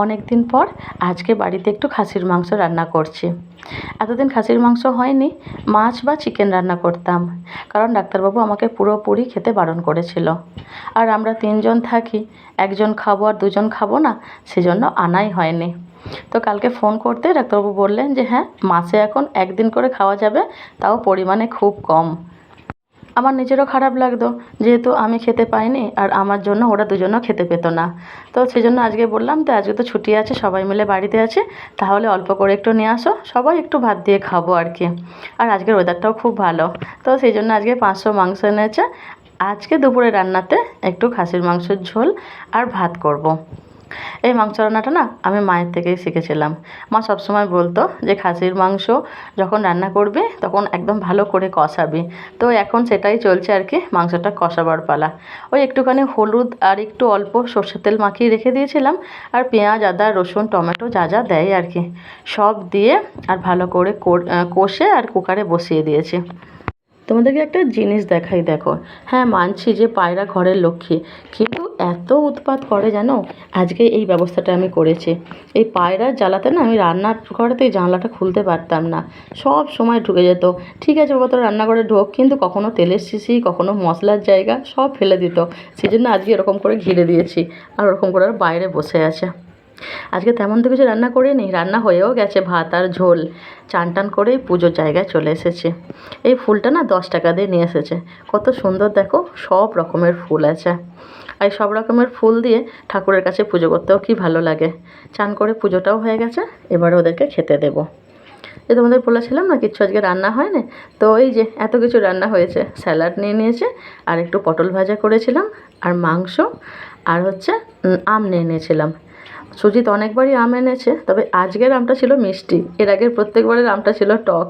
অনেক দিন পর আজকে বাড়িতে একটু খাসির মাংস রান্না করছি। এতদিন খাসির মাংস হয়নি, মাছ বা চিকেন রান্না করতাম, কারণ ডাক্তারবাবু আমাকে পুরোপুরি খেতে বারণ করেছিল। আর আমরা 3জন থাকি, একজন খাবো আর 2জন খাবো না, সেজন্য আনাই হয়নি। তো কালকে ফোন করতে ডাক্তারবাবু বললেন যে হ্যাঁ, মাসে এখন 1 দিন করে খাওয়া যাবে, তাও পরিমাণে খুব কম। আমার নিজেরও খারাপ লাগতো, যেহেতু আমি খেতে পাইনি আর আমার জন্য ওরা 2জনও খেতে পেতো না। তো সেজন্য আজকে বললাম, তো আজকে তো ছুটি আছে, সবাই মিলে বাড়িতে আছে, তাহলে অল্প করে একটু নিয়ে আসো, সবাই একটু ভাত দিয়ে খাবো আর কি। আর আজকের ওয়েদারটাও খুব ভালো, তো সেই জন্য আজকে 500 মাংস এনেছে। আজকে দুপুরে রান্নাতে একটু খাসির মাংসের ঝোল আর ভাত করব। এই মাংস রান্নাটা না আমি মায়ের থেকেই শিখেছিলাম। মা সবসময় বলতো যে খাসির মাংস যখন রান্না করবি তখন একদম ভালো করে কষাবি। তো এখন সেটাই চলছে আর কি, মাংসটা কষাবার পালা। ওই একটুখানি হলুদ আর একটু অল্প সর্ষের তেল মাখিয়ে রেখে দিয়েছিলাম, আর পেঁয়াজ, আদা, রসুন, টমেটো যা যা দেয় আর কি, সব দিয়ে আর ভালো করে কষে আর কুকারে বসিয়ে দিয়েছি। তোমাদেরকে একটা জিনিস দেখাই, দেখো। হ্যাঁ, মানছি যে পায়রা ঘরের লক্ষ্মী, কিন্তু এত উৎপাত করে জানো। আজকে এই ব্যবস্থাটা আমি করেছি। এই পায়রার জ্বালাতে না আমি রান্নার ঘরেতে এই জানলাটা খুলতে পারতাম না, সব সময় ঢুকে যেত। ঠিক আছে বাবা, তোরা রান্নাঘরে ঢোক, কিন্তু কখনো তেলের শিশি, কখনো মশলার জায়গা সব ফেলে দিত। সেই জন্য আজকে এরকম করে ঘিরে দিয়েছি, আর ওরকম করে আর বাইরে বসে আছে। আজকে তেমন তো কিছু রান্না করিনি, রান্না হয়েও গেছে ভাত আর ঝোল। চান টান করেই পুজোর জায়গায় চলে এসেছি। এই ফুলটা না 10 টাকা দিয়ে নিয়ে এসেছে, কত সুন্দর দেখো, সব রকমের ফুল আছে। আর সব রকমের ফুল দিয়ে ঠাকুরের কাছে পুজো করতেও কি ভালো লাগে। চান করে পুজোটাও হয়ে গেছে, এবারে ওদেরকে খেতে দেবো। যে তোমাদের বলেছিলাম না কিচ্ছু আজকে রান্না হয়নি, তো এই যে এত কিছু রান্না হয়েছে। স্যালাড নিয়ে নিয়েছে, আর একটু পটল ভাজা করেছিলাম, আর মাংস, আর হচ্ছে আম নিয়ে নিয়েছিলাম। সুজিত অনেকবারই আম এনেছে, তবে আজকের আমটা ছিল মিষ্টি, এর আগের প্রত্যেকবারের আমটা ছিল টক।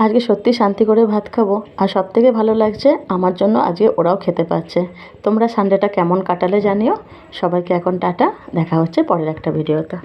আজকে সত্যি শান্তি করে ভাত খাবো, আর সবথেকে ভালো লাগছে আমার জন্য আজকে ওরাও খেতে পাচ্ছে। তোমরা সানডেটা কেমন কাটালে জানিও। সবাইকে এখন টাটা, দেখা হচ্ছে পরের একটা ভিডিওতে।